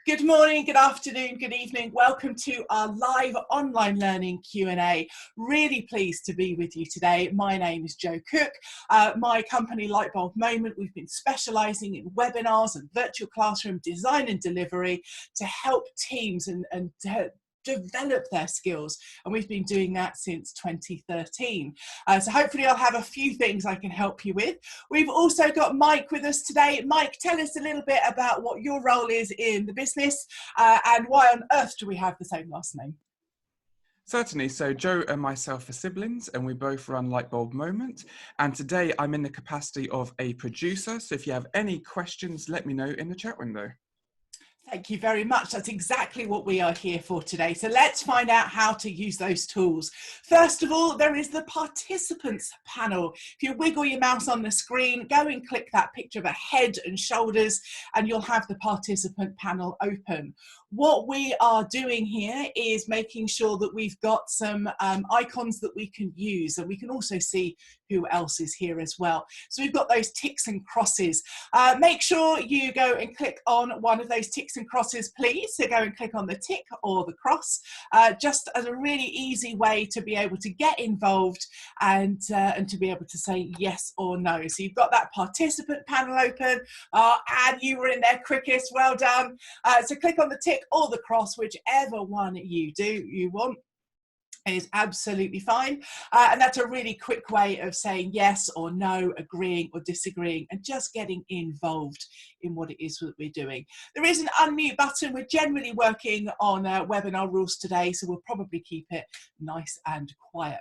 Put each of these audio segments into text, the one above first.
Good morning, good afternoon, good evening. Welcome to our live online learning Q&A. Really pleased to be with you today. My name is Jo Cook. My company Lightbulb Moment, we've been specialising in webinars and virtual classroom design and delivery to help teams and to develop their skills, and we've been doing that since 2013. So hopefully I'll have a few things I can help you with. We've also got Mike with us today. Mike, tell us a little bit about what your role is in the business and why on earth do we have the same last name? Certainly. So Jo and myself are siblings and we both run Lightbulb Moment. And today I'm in the capacity of a producer. So if you have any questions, let me know in the chat window. Thank you very much. That's exactly what we are here for today. So let's find out how to use those tools. First of all, there is the participants panel. If you wiggle your mouse on the screen, go and click that picture of a head and shoulders, and you'll have the participant panel open. What we are doing here is making sure that we've got some icons that we can use, and we can also see who else is here as well. So we've got those ticks and crosses. Make sure you go and click on one of those ticks and crosses, please. So go and click on the tick or the cross, just as a really easy way to be able to get involved and to be able to say yes or no. So you've got that participant panel open, and you were in there quickest, well done. So click on the tick or the cross, whichever one you want is absolutely fine, and that's a really quick way of saying yes or no, agreeing or disagreeing, and just getting involved in what it is that we're doing. There is an unmute button. We're generally working on webinar rules today, so we'll probably keep it nice and quiet.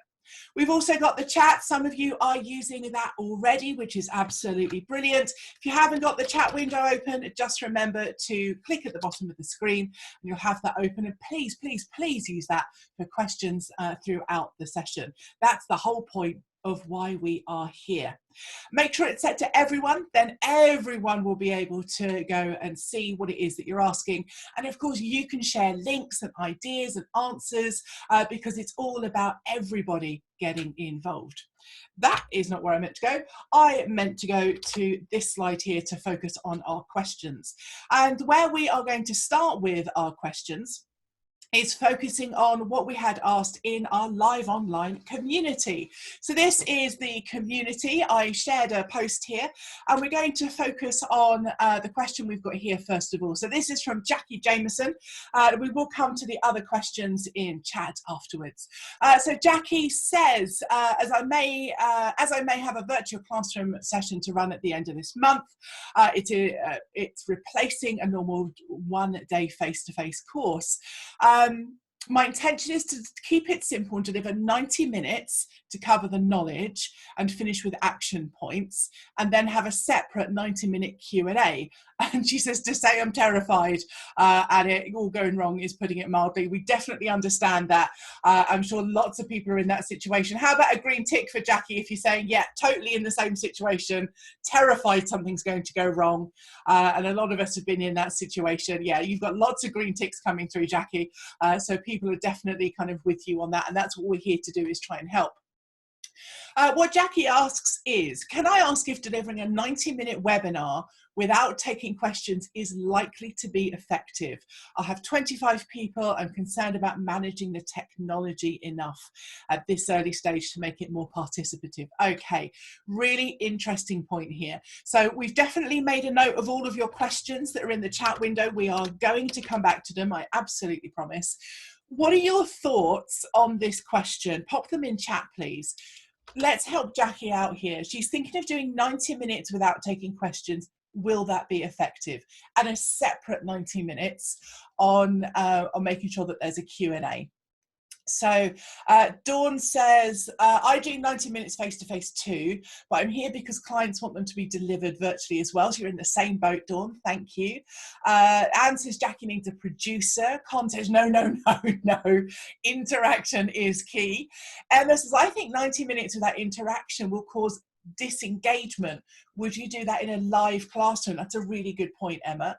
We've also got the chat. Some of you are using that already, which is absolutely brilliant. If you haven't got the chat window open, just remember to click at the bottom of the screen and you'll have that open. And please, please, please use that for questions throughout the session. That's the whole point of why we are here. Make sure it's set to everyone, then everyone will be able to go and see what it is that you're asking. And of course, you can share links and ideas and answers because it's all about everybody getting involved. That is not where I meant to go. I meant to go to this slide here to focus on our questions. And where we are going to start with our questions is focusing on what we had asked in our live online community. So this is the community. I shared a post here, and we're going to focus on the question we've got here first of all. So this is from Jackie Jameson. We will come to the other questions in chat afterwards. So Jackie says, as I may have a virtual classroom session to run at the end of this month, it's replacing a normal one-day face-to-face course. My intention is to keep it simple and deliver 90 minutes to cover the knowledge and finish with action points, and then have a separate 90-minute Q&A. And she says, to say I'm terrified and it all going wrong is putting it mildly. We definitely understand that. I'm sure lots of people are in that situation. How about a green tick for Jackie if you're saying, yeah, totally in the same situation, terrified something's going to go wrong. And a lot of us have been in that situation. Yeah, you've got lots of green ticks coming through, Jackie. So people are definitely kind of with you on that. And that's what we're here to do, is try and help. What Jackie asks is, can I ask if delivering a 90-minute webinar without taking questions is likely to be effective? I'll have 25 people. I'm concerned about managing the technology enough at this early stage to make it more participative. Okay, really interesting point here. So we've definitely made a note of all of your questions that are in the chat window. We are going to come back to them, I absolutely promise. What are your thoughts on this question? Pop them in chat, please. Let's help Jackie out here. She's thinking of doing 90 minutes without taking questions. Will that be effective? And a separate 90 minutes on making sure that there's a Q&A. So Dawn says, I do 90 minutes face-to-face too, but I'm here because clients want them to be delivered virtually as well. So you're in the same boat, Dawn. Thank you. Anne says, Jackie needs a producer. Con says, no. Interaction is key. Emma says, I think 90 minutes without interaction will cause disengagement. Would you do that in a live classroom? That's a really good point, Emma.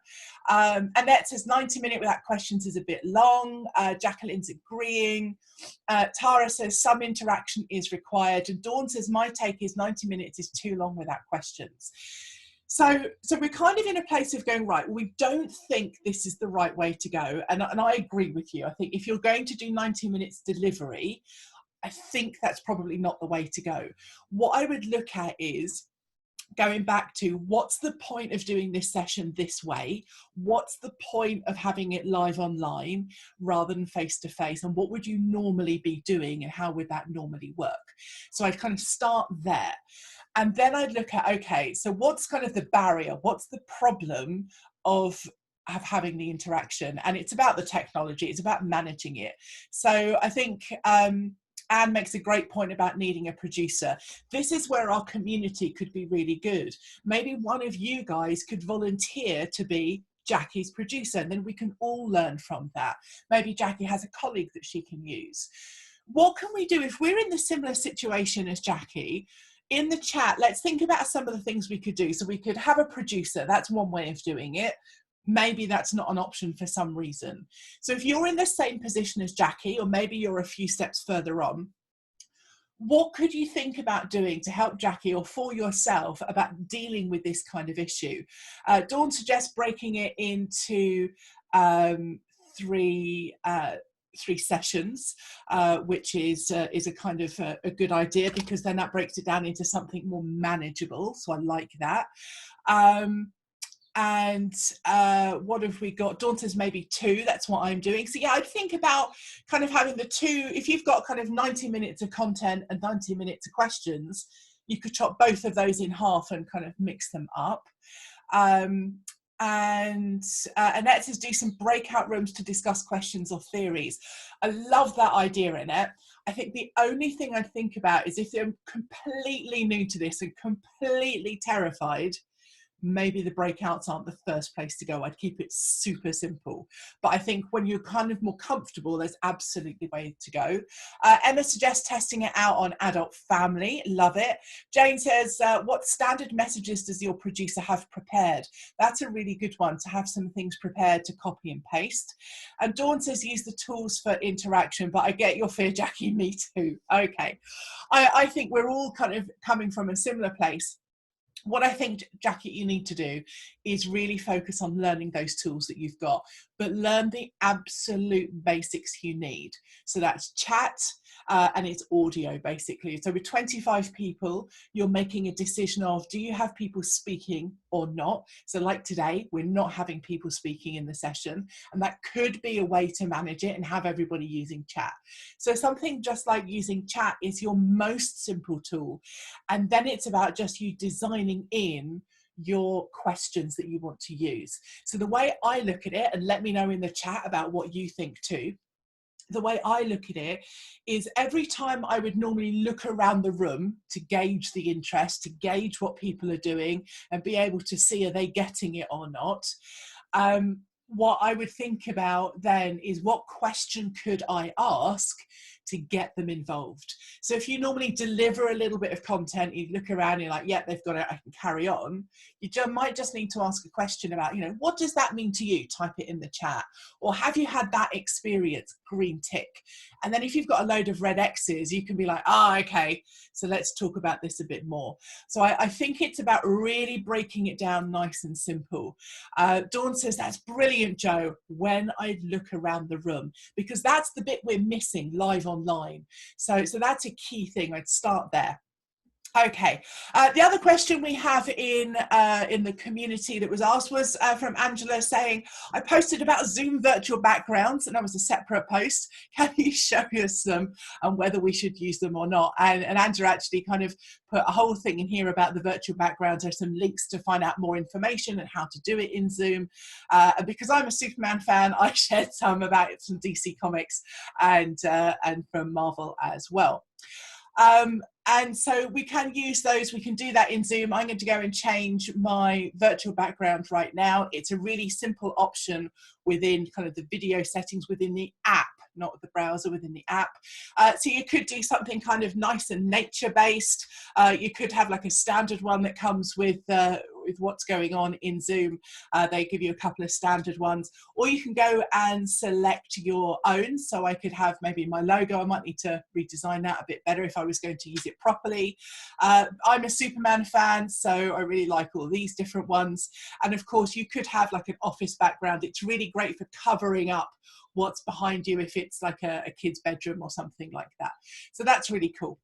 Annette says 90-minute without questions is a bit long. Jacqueline's agreeing. Tara says some interaction is required. And Dawn says my take is 90 minutes is too long without questions. So we're kind of in a place of going, right, we don't think this is the right way to go. And I agree with you. I think if you're going to do 90 minutes delivery, I think that's probably not the way to go. What I would look at is going back to, what's the point of doing this session this way? What's the point of having it live online rather than face to face? And what would you normally be doing, and how would that normally work? So I'd kind of start there. And then I'd look at, okay, so what's kind of the barrier? What's the problem of having the interaction? And it's about the technology, it's about managing it. So I think Anne makes a great point about needing a producer. This is where our community could be really good. Maybe one of you guys could volunteer to be Jackie's producer, and then we can all learn from that. Maybe Jackie has a colleague that she can use. What can we do if we're in the similar situation as Jackie? In the chat, let's think about some of the things we could do. So we could have a producer. That's one way of doing it. Maybe that's not an option for some reason. So if you're in the same position as Jackie, or maybe you're a few steps further on, what could you think about doing to help Jackie, or for yourself, about dealing with this kind of issue? Dawn suggests breaking it into three sessions, which is a kind of a good idea, because then that breaks it down into something more manageable. So I like that. And what have we got? Dawn says maybe 2. That's what I'm doing. So yeah, I'd think about kind of having the 2. If you've got kind of 90 minutes of content and 90 minutes of questions, you could chop both of those in half and kind of mix them up. And Annette says do some breakout rooms to discuss questions or theories. I love that idea, Annette. I think the only thing I'd think about is if they're completely new to this and completely terrified, maybe the breakouts aren't the first place to go. I'd keep it super simple. But I think when you're kind of more comfortable, there's absolutely a way to go. Emma suggests testing it out on adult family. Love it. Jane says, what standard messages does your producer have prepared? That's a really good one, to have some things prepared to copy and paste. And Dawn says, use the tools for interaction, but I get your fear, Jackie, me too. Okay. I think we're all kind of coming from a similar place. What I think, Jackie, you need to do is really focus on learning those tools that you've got, but learn the absolute basics you need. So that's chat and it's audio, basically. So with 25 people, you're making a decision of, do you have people speaking or not? So like today, we're not having people speaking in the session, and that could be a way to manage it and have everybody using chat. So something just like using chat is your most simple tool. And then it's about just you designing in your questions that you want to use. So the way I look at it, and let me know in the chat about what you think too, the way I look at it is every time I would normally look around the room to gauge the interest, to gauge what people are doing and be able to see, are they getting it or not? What I would think about then is, what question could I ask to get them involved? So if you normally deliver a little bit of content, you look around and you're like, yeah, they've got it, I can carry on. You might just need to ask a question about, what does that mean to you? Type it in the chat. Or have you had that experience? Green tick. And then if you've got a load of red X's, you can be like, okay, so let's talk about this a bit more. So I think it's about really breaking it down nice and simple. Dawn says, that's brilliant, Joe, when I look around the room, because that's the bit we're missing live online. So that's a key thing. I'd start there. Okay, the other question we have in the community that was asked was from Angela, saying, I posted about Zoom virtual backgrounds, and that was a separate post. Can you show us them and whether we should use them or not? And Angela actually kind of put a whole thing in here about the virtual backgrounds. There's some links to find out more information and how to do it in Zoom. And because I'm a Superman fan, I shared some about it from DC Comics and from Marvel as well. And so we can use those, we can do that in Zoom. I'm going to go and change my virtual background right now. It's a really simple option within kind of the video settings within the app, not the browser, within the app. So you could do something kind of nice and nature-based. You could have like a standard one that comes with with what's going on in Zoom. They give you a couple of standard ones, or you can go and select your own. So I could have maybe my logo. I might need to redesign that a bit better if I was going to use it properly. I'm a Superman fan, so I really like all these different ones. And of course, you could have like an office background. It's really great for covering up what's behind you if it's like a kid's bedroom or something like that. So that's really cool.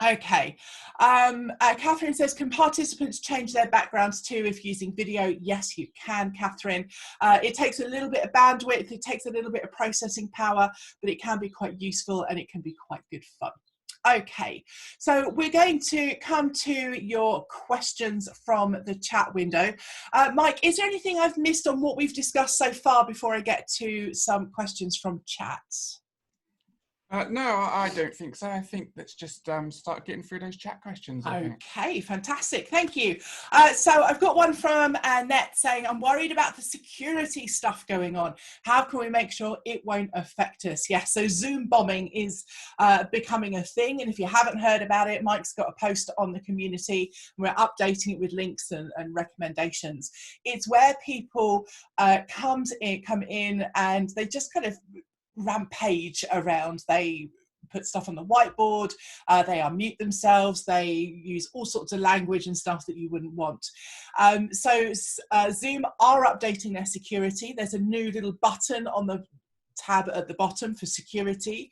Okay, Catherine says, can participants change their backgrounds too if using video? Yes, you can, Catherine. It takes a little bit of bandwidth, it takes a little bit of processing power, but it can be quite useful and it can be quite good fun. Okay, so we're going to come to your questions from the chat window. Mike, is there anything I've missed on what we've discussed so far before I get to some questions from chat? No, I don't think so. I think let's just start getting through those chat questions. Okay, fantastic. Thank you. So I've got one from Annette saying, I'm worried about the security stuff going on. How can we make sure it won't affect us? Yes, so Zoom bombing is becoming a thing. And if you haven't heard about it, Mike's got a post on the community. We're updating it with links and recommendations. It's where people come in and they just kind of rampage around. They put stuff on the whiteboard, they unmute themselves, they use all sorts of language and stuff that you wouldn't want. Zoom are updating their security. There's a new little button on the tab at the bottom for security.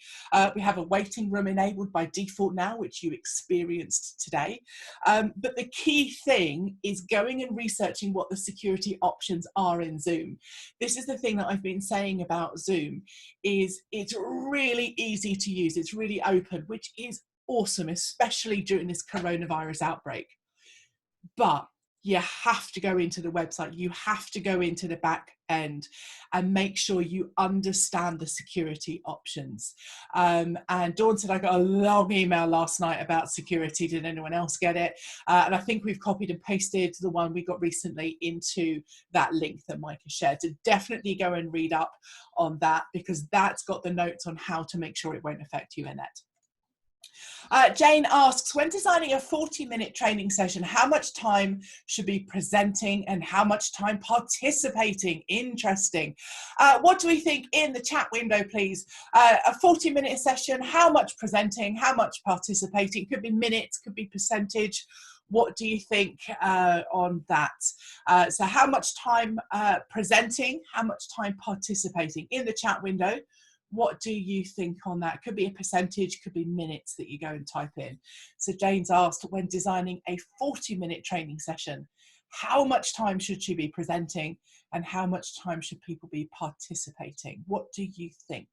We have a waiting room enabled by default now, which you experienced today. But the key thing is going and researching what the security options are in Zoom. This is the thing that I've been saying about Zoom, is it's really easy to use. It's really open, which is awesome, especially during this coronavirus outbreak. But you have to go into the website, you have to go into the back end and make sure you understand the security options. And Dawn said, I got a long email last night about security. Did anyone else get it? And I think we've copied and pasted the one we got recently into that link that Mike has shared. So definitely go and read up on that, because that's got the notes on how to make sure it won't affect you, Annette. Jane asks, when designing a 40-minute training session, how much time should be presenting and how much time participating? Interesting. What do we think in the chat window, please? A 40-minute session, how much presenting, how much participating? Could be minutes, could be percentage. What do you think on that? So how much time presenting, how much time participating? In the chat window, what do you think on that? Could be a percentage, could be minutes that you go and type in. So Jane's asked, when designing a 40-minute training session, how much time should she be presenting and how much time should people be participating? What do you think?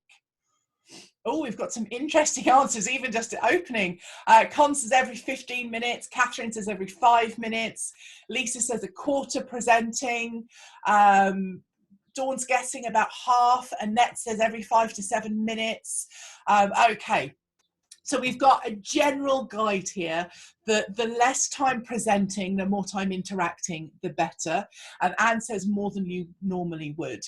Oh, we've got some interesting answers, even just at opening. Con says every 15 minutes. Catherine says every 5 minutes. Lisa says a quarter presenting. Dawn's guessing about half. Annette says every 5 to 7 minutes. Okay. So we've got a general guide here that the less time presenting, the more time interacting, the better. And Anne says more than you normally would.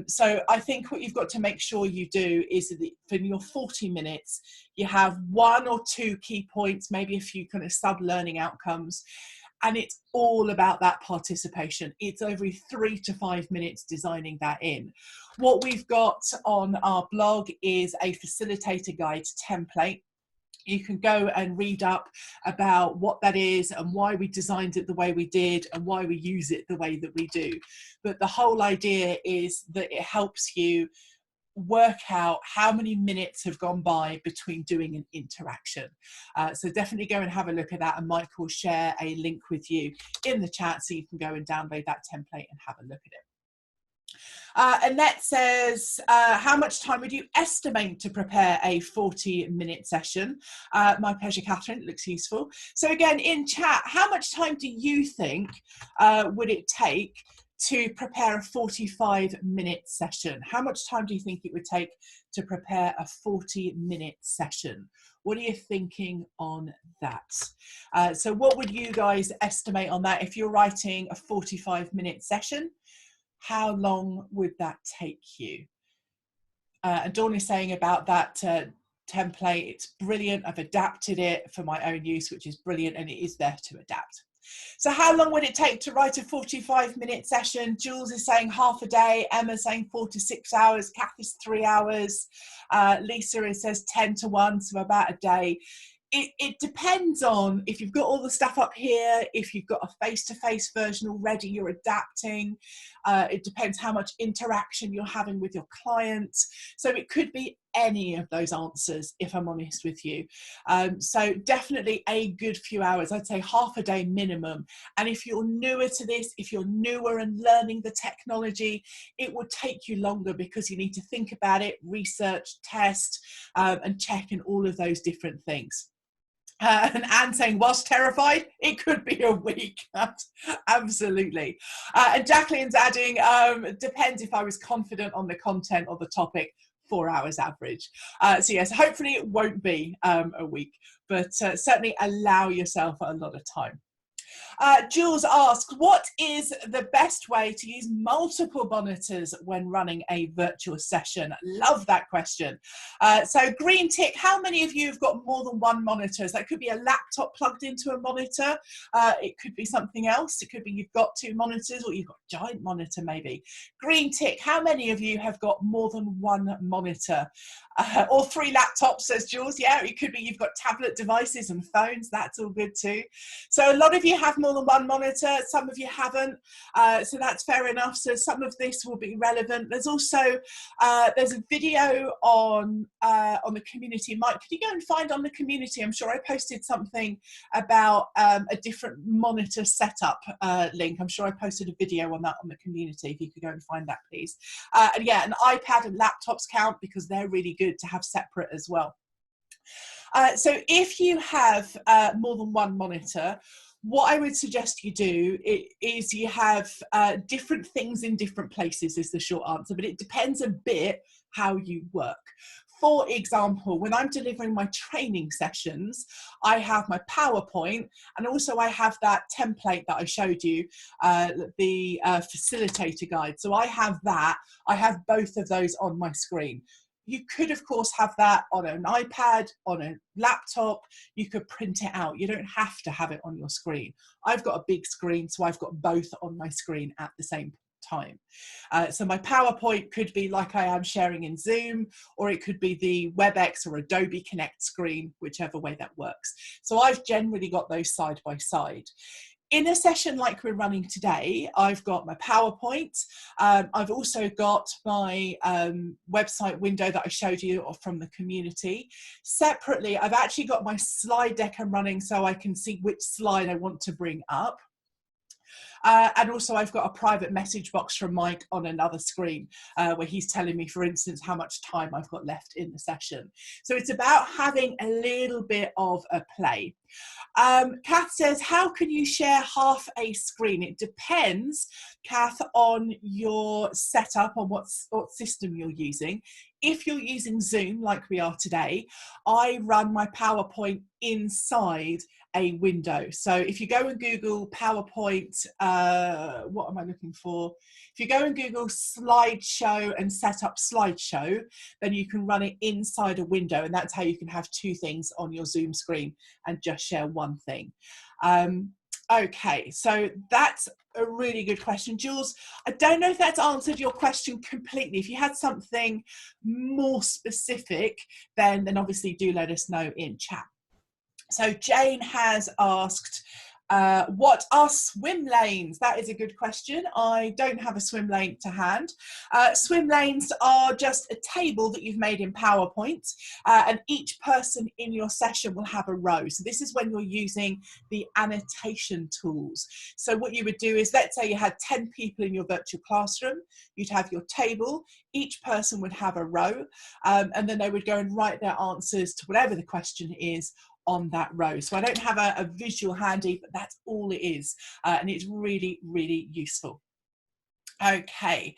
So I think what you've got to make sure you do is that for your 40 minutes, you have 1 or 2 key points, maybe a few kind of sub-learning outcomes. And it's all about that participation. It's every 3 to 5 minutes designing that in. What we've got on our blog is a facilitator guide template. You can go and read up about what that is and why we designed it the way we did and why we use it the way that we do. But the whole idea is that it helps you work out how many minutes have gone by between doing an interaction. So definitely go and have a look at that, and Mike will share a link with you in the chat so you can go and download that template and have a look at it. Annette says, how much time would you estimate to prepare a 40-minute session? My pleasure, Catherine. It looks useful. So again, in chat, how much time do you think would it take to prepare a 45-minute session? How much time do you think it would take to prepare a 40-minute session? What are you thinking on that? So what would you guys estimate on that? If you're writing a 45-minute session, how long would that take you? And Dawn is saying about that template, it's brilliant. I've adapted it for my own use, which is brilliant, and it is there to adapt. So how long would it take to write a 45-minute session? Jules is saying half a day. Emma's saying 4 to 6 hours. Kath is 3 hours. Lisa says 10 to 1, so about a day. It depends on if you've got all the stuff up here, if you've got a face-to-face version already, you're adapting. It depends how much interaction you're having with your clients. So it could be any of those answers, if I'm honest with you. So definitely a good few hours, I'd say half a day minimum. And if you're newer to this, if you're newer and learning the technology, it will take you longer because you need to think about it, research, test, and check in all of those different things. And Anne saying, whilst terrified, it could be a week. Absolutely. And Jacqueline's adding, depends if I was confident on the content or the topic, 4 hours average. So yes, hopefully it won't be a week, but certainly allow yourself a lot of time. Jules asks, what is the best way to use multiple monitors when running a virtual session? Love that question. So green tick, how many of you have got more than one monitor? That could be a laptop plugged into a monitor. It could be something else. It could be you've got 2 monitors or you've got a giant monitor maybe. Green tick, how many of you have got more than one monitor? Or 3 laptops, says Jules. Yeah, it could be you've got tablet devices and phones. That's all good too. So a lot of you have more than one monitor, some of you haven't, so that's fair enough. So some of this will be relevant. There's also there's a video on the community. Mike, could you go and find on the community? I'm sure I posted something about a different monitor setup link. I'm sure I posted a video on that on the community. If you could go and find that, please. And yeah, an iPad and laptops count because they're really good to have separate as well. So if you have more than one monitor, what I would suggest you do is you have different things in different places is the short answer, but it depends a bit how you work. For example, when I'm delivering my training sessions, I have my PowerPoint and also I have that template that I showed you, the Facilitator guide. So I have that, I have both of those on my screen. You could, of course, have that on an iPad, on a laptop. You could print it out. You don't have to have it on your screen. I've got a big screen, so I've got both on my screen at the same time. So my PowerPoint could be like I am sharing in Zoom, or it could be the WebEx or Adobe Connect screen, whichever way that works. So I've generally got those side by side. In a session like we're running today, I've got my PowerPoint. I've also got my website window that I showed you from the community. Separately, I've actually got my slide deck I'm running so I can see which slide I want to bring up. And also I've got a private message box from Mike on another screen where he's telling me, for instance, how much time I've got left in the session. So it's about having a little bit of a play. Kath says, how can you share half a screen? It depends, Kath, on your setup, on what system you're using. If you're using Zoom like we are today, I run my PowerPoint inside a window. So if you go and Google PowerPoint, what am I looking for? If you go and Google slideshow and set up slideshow, then you can run it inside a window, and that's how you can have 2 things on your Zoom screen and just share one thing. Okay, so that's a really good question. Jules, I don't know if that's answered your question completely. If you had something more specific, then obviously do let us know in chat. So Jane has asked, what are swim lanes? That is a good question. I don't have a swim lane to hand. Swim lanes are just a table that you've made in PowerPoint, and each person in your session will have a row. So this is when you're using the annotation tools. So what you would do is, let's say you had 10 people in your virtual classroom, you'd have your table, each person would have a row, and then they would go and write their answers to whatever the question is on that row. So I don't have a visual handy, but that's all it is. And it's really, really useful. Okay.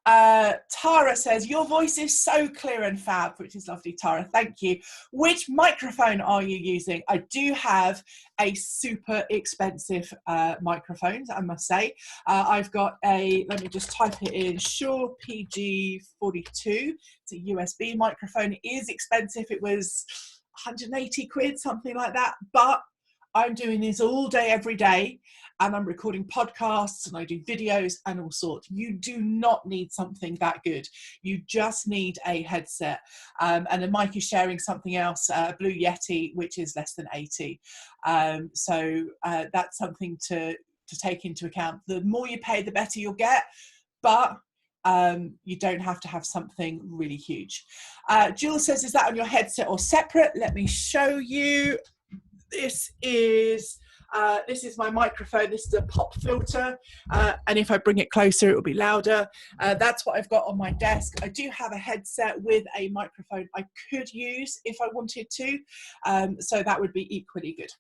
Tara says, your voice is so clear and fab, which is lovely, Tara. Thank you. Which microphone are you using? I do have a super expensive microphone, I must say. I've got a, let me just type it in, Shure PG42. It's a USB microphone. It is expensive. It was 180 quid, something like that, but I'm doing this all day, every day, and I'm recording podcasts and I do videos and all sorts. You do not need something that good. You just need a headset. And then Mike is sharing something else, Blue Yeti, which is less than 80. So that's something to take into account. The more you pay, the better you'll get, but you don't have to have something really huge. Jules says, is that on your headset or separate? Let me show you. This is my microphone. This is a pop filter, and if I bring it closer, it will be louder. That's what I've got on my desk. I do have a headset with a microphone I could use if I wanted to, so that would be equally good.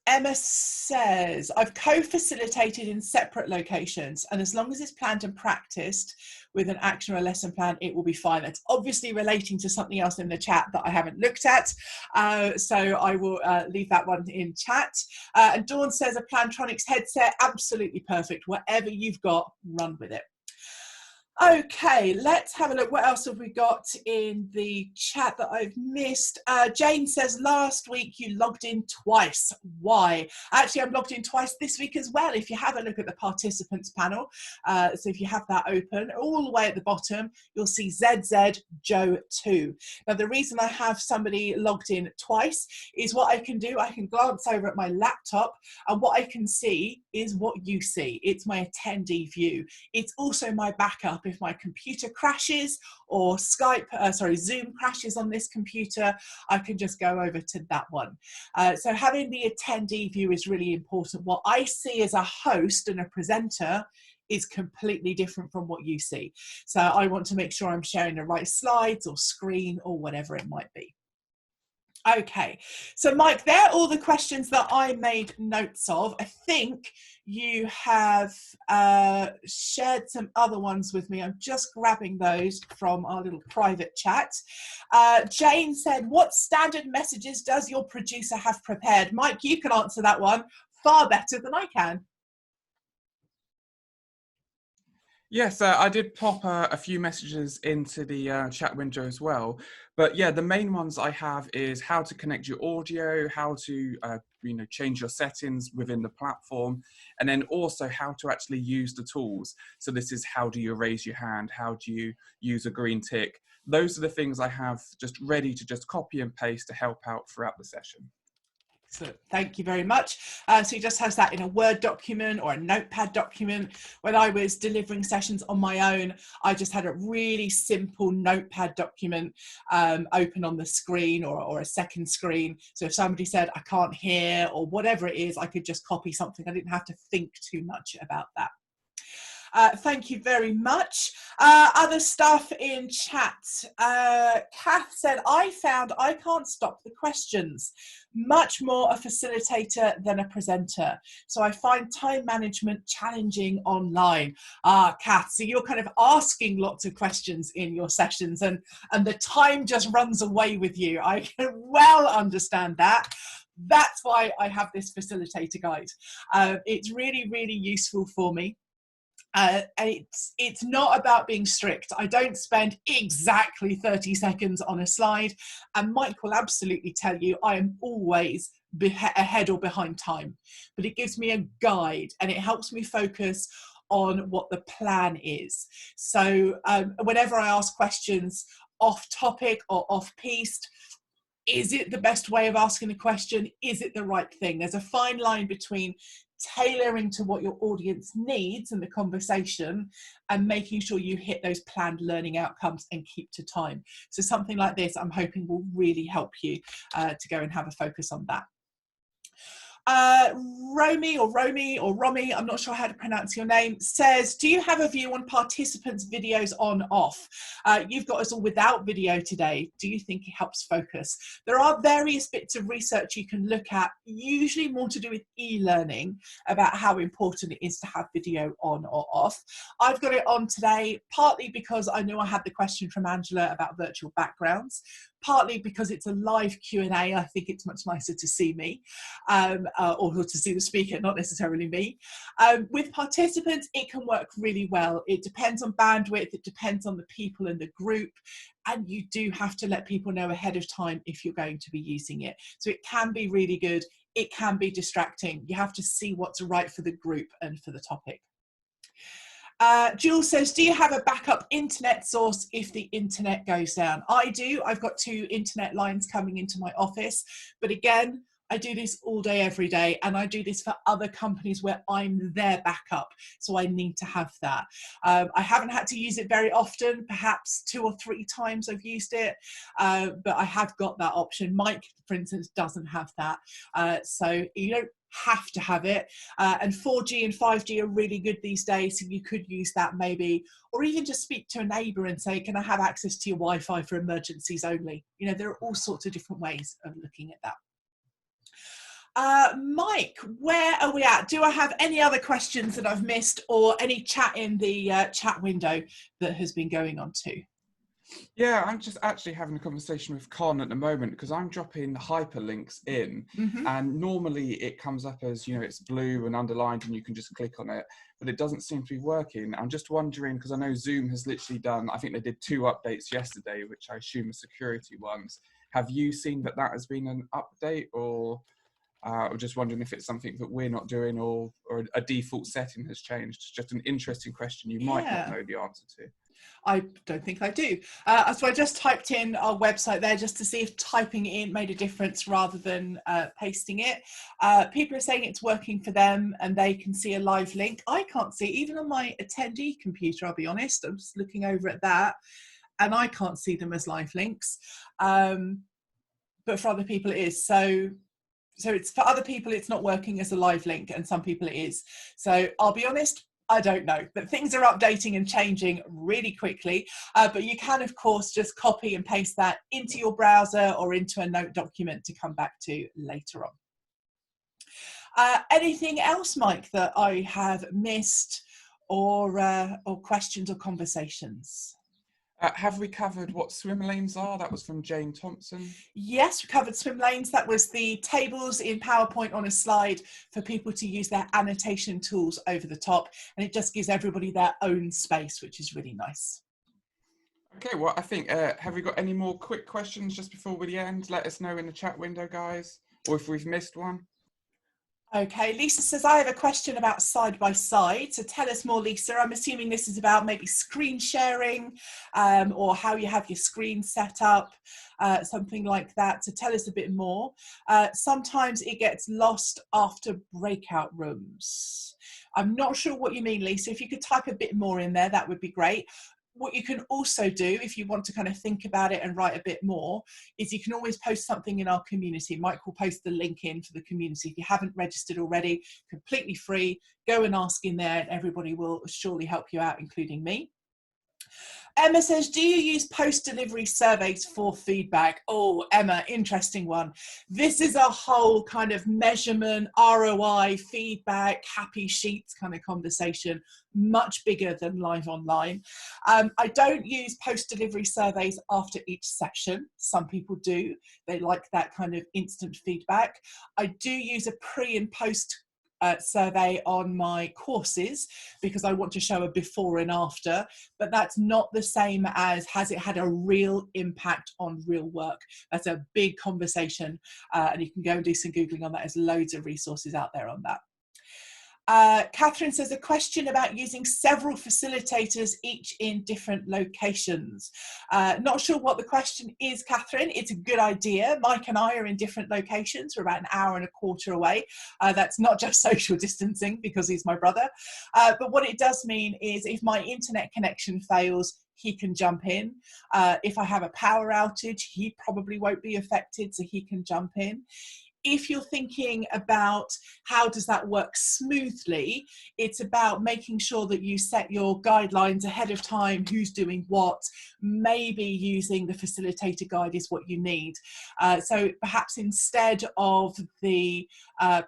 Emma says, I've co-facilitated in separate locations, and as long as it's planned and practiced with an action or a lesson plan, it will be fine. That's obviously relating to something else in the chat that I haven't looked at, so I will leave that one in chat. And Dawn says, a Plantronics headset, absolutely perfect. Whatever you've got, run with it. Okay, let's have a look. What else have we got in the chat that I've missed? Jane says, last week you logged in twice. Why? Actually, I'm logged in twice this week as well. If you have a look at the participants panel, so if you have that open, all the way at the bottom, you'll see ZZ Joe 2. Now, the reason I have somebody logged in twice is what I can do. I can glance over at my laptop, and what I can see is what you see. It's my attendee view. It's also my backup. If my computer crashes or Zoom crashes on this computer, I can just go over to that one. So having the attendee view is really important. What I see as a host and a presenter is completely different from what you see. So I want to make sure I'm sharing the right slides or screen or whatever it might be. Okay, so Mike, they're all the questions that I made notes of. I think you have shared some other ones with me. I'm just grabbing those from our little private chat. Jane said, what standard messages does your producer have prepared? Mike, you can answer that one far better than I can. Yes, I did pop a few messages into the chat window as well. But yeah, the main ones I have is how to connect your audio, how to change your settings within the platform, and then also how to actually use the tools. So this is how do you raise your hand? How do you use a green tick? Those are the things I have just ready to just copy and paste to help out throughout the session. So thank you very much. So he just has that in a Word document or a Notepad document. When I was delivering sessions on my own, I just had a really simple Notepad document open on the screen or a second screen. So if somebody said, I can't hear or whatever it is, I could just copy something. I didn't have to think too much about that. Thank you very much. Other stuff in chat. Kath said, I found I can't stop the questions. Much more a facilitator than a presenter. So I find time management challenging online. Kath, so you're kind of asking lots of questions in your sessions and the time just runs away with you. I can well understand that. That's why I have this facilitator guide. It's really, really useful for me. It's not about being strict. I don't spend exactly 30 seconds on a slide, and Mike will absolutely tell you I am always ahead or behind time, but it gives me a guide and it helps me focus on what the plan is. So whenever I ask questions off topic or off piste, is it the best way of asking a question? Is it the right thing? There's a fine line between tailoring to what your audience needs in the conversation and making sure you hit those planned learning outcomes and keep to time. So something like this, I'm hoping will really help you to go and have a focus on that. Romy, I'm not sure how to pronounce your name, says, do you have a view on participants' videos on off? You've got us all without video today. Do you think it helps focus? There are various bits of research you can look at, usually more to do with e-learning, about how important it is to have video on or off. I've got it on today, partly because I knew I had the question from Angela about virtual backgrounds, partly because it's a live Q&A. I think it's much nicer to see me or to see the speaker, not necessarily me. With participants, it can work really well. It depends on bandwidth, it depends on the people in the group, and you do have to let people know ahead of time if you're going to be using it. So it can be really good. It can be distracting. You have to see what's right for the group and for the topic. Jules says, do you have a backup internet source if the internet goes down? I do. I've got 2 internet lines coming into my office, but again, I do this all day, every day, and I do this for other companies where I'm their backup, so I need to have that. I haven't had to use it very often, perhaps 2 or 3 times I've used it, but I have got that option. Mike, for instance, doesn't have that, so you don't have to have it, and 4G and 5G are really good these days, so you could use that maybe, or even just speak to a neighbour and say, can I have access to your Wi-Fi for emergencies only? You know, there are all sorts of different ways of looking at that. Mike, where are we at? Do I have any other questions that I've missed, or any chat in the chat window that has been going on too? Yeah, I'm just actually having a conversation with Con at the moment because I'm dropping hyperlinks in, and normally it comes up as, you know, it's blue and underlined and you can just click on it, but it doesn't seem to be working. I'm just wondering, because I know Zoom has literally done, I think they did 2 updates yesterday, which I assume are security ones. Have you seen that that has been an update, or I'm just wondering if it's something that we're not doing, or a default setting has changed? It's just an interesting question you might not know the answer to. I don't think I do. So I just typed in our website there just to see if typing it in made a difference rather than pasting it. People are saying it's working for them and they can see a live link. I can't see, even on my attendee computer, I'll be honest. I'm just looking over at that and I can't see them as live links. But for other people it is. So it's for other people it's not working as a live link, and some people it is. So I'll be honest, I don't know, but things are updating and changing really quickly. But you can, of course, just copy and paste that into your browser or into a note document to come back to later on. Anything else, Mike, that I have missed, or questions or conversations? Have we covered what swim lanes are? That was from Jane Thompson. Yes, we covered swim lanes. That was the tables in PowerPoint on a slide for people to use their annotation tools over the top. And it just gives everybody their own space, which is really nice. Okay, well, I think, have we got any more quick questions just before we end? Let us know in the chat window, guys, or if we've missed one. Okay, Lisa says, I have a question about side-by-side. So tell us more, Lisa. I'm assuming this is about maybe screen sharing, or how you have your screen set up, something like that. So tell us a bit more. Sometimes it gets lost after breakout rooms. I'm not sure what you mean, Lisa. If you could type a bit more in there, that would be great. What you can also do, if you want to kind of think about it and write a bit more, is you can always post something in our community. Mike will post the link in for the community. If you haven't registered already, completely free, go and ask in there and everybody will surely help you out, including me. Emma says, do you use post-delivery surveys for feedback? Oh, Emma, interesting one. This is a whole kind of measurement, ROI, feedback, happy sheets kind of conversation, much bigger than live online. I don't use post-delivery surveys after each session. Some people do. They like that kind of instant feedback. I do use a pre and post survey on my courses because I want to show a before and after, but that's not the same as has it had a real impact on real work. That's a big conversation, and you can go and do some Googling on that. There's loads of resources out there on that. Catherine says, a question about using several facilitators, each in different locations. Not sure what the question is, Catherine. It's a good idea. Mike and I are in different locations. We're about an hour and a quarter away. That's not just social distancing because he's my brother. But what it does mean is if my internet connection fails, he can jump in. If I have a power outage, he probably won't be affected, so he can jump in. if you're thinking about how does that work smoothly, it's about making sure that you set your guidelines ahead of time, who's doing what. Maybe using the facilitator guide is what you need. So perhaps instead of the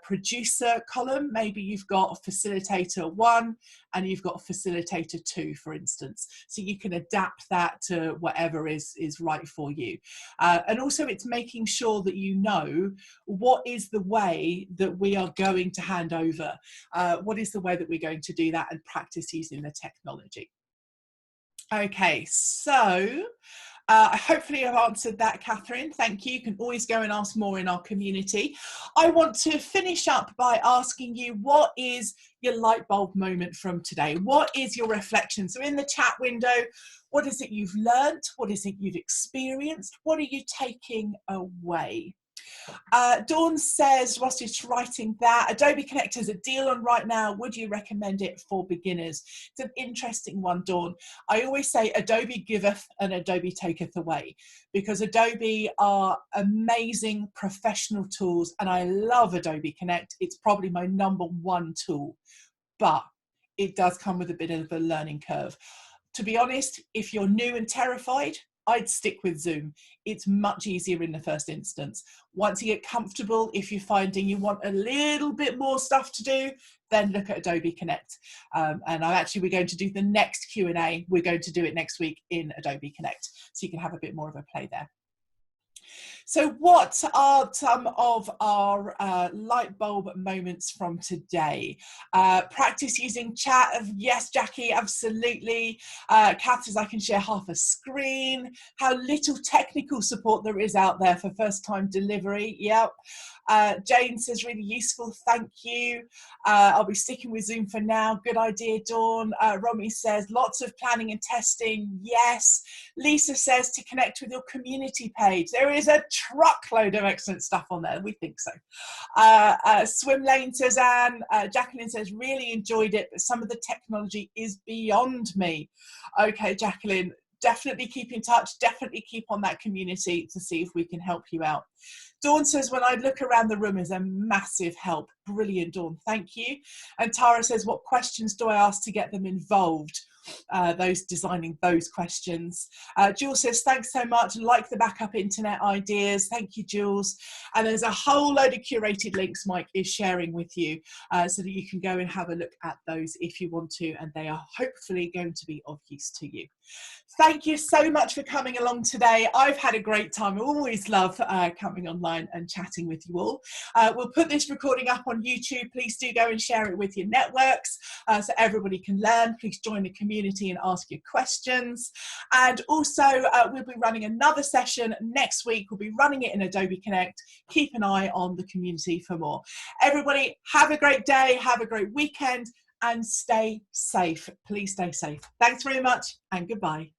producer column, maybe you've got a facilitator 1 and you've got a facilitator 2, for instance. So you can adapt that to whatever is right for you. And also it's making sure that you know what is the way that we are going to hand over. What is the way that we're going to do that, and practice using the technology. Okay, so hopefully I've answered that, Catherine. Thank you. You can always go and ask more in our community. I want to finish up by asking you, what is your light bulb moment from today? What is your reflection? So in the chat window, what is it you've learnt? What is it you've experienced? What are you taking away? Dawn says, whilst it's writing that, Adobe Connect has a deal on right now. Would you recommend it for beginners? It's an interesting one, Dawn. I always say Adobe giveth and Adobe taketh away, because Adobe are amazing professional tools, and I love Adobe Connect. It's probably my #1 tool, but it does come with a bit of a learning curve. To be honest, if you're new and terrified, I'd stick with Zoom. It's much easier in the first instance. Once you get comfortable, if you're finding you want a little bit more stuff to do, then look at Adobe Connect. And we're going to do the next Q&A. We're going to do it next week in Adobe Connect, so you can have a bit more of a play there. So what are some of our light bulb moments from today? Practice using chat. Yes, Jackie, absolutely. Kath says I can share half a screen. How little technical support there is out there for first-time delivery. Yep. Jane says really useful, thank you. I'll be sticking with Zoom for now. Good idea, Dawn. Romy says lots of planning and testing. Yes. Lisa says to connect with your community page. There is a truckload of excellent stuff on there. We think so. Swim Lane says, Anne. Jacqueline says really enjoyed it, but some of the technology is beyond me. Okay, Jacqueline, definitely keep in touch. Definitely keep on that community to see if we can help you out. Dawn says, when I look around the room is a massive help. Brilliant, Dawn, thank you. And Tara says, what questions do I ask to get them involved? Those designing those questions. Jules says, thanks so much. Like the backup internet ideas. Thank you, Jules. And there's a whole load of curated links Mike is sharing with you, so that you can go and have a look at those if you want to, and they are hopefully going to be of use to you. Thank you so much for coming along today. I've had a great time. I always love coming online and chatting with you all. We'll put this recording up on YouTube. Please do go and share it with your networks so everybody can learn. Please join the community and ask your questions. And also we'll be running another session next week. We'll be running it in Adobe Connect. Keep an eye on the community for more. Everybody have a great day, have a great weekend, and stay safe. Please stay safe. Thanks very much and goodbye.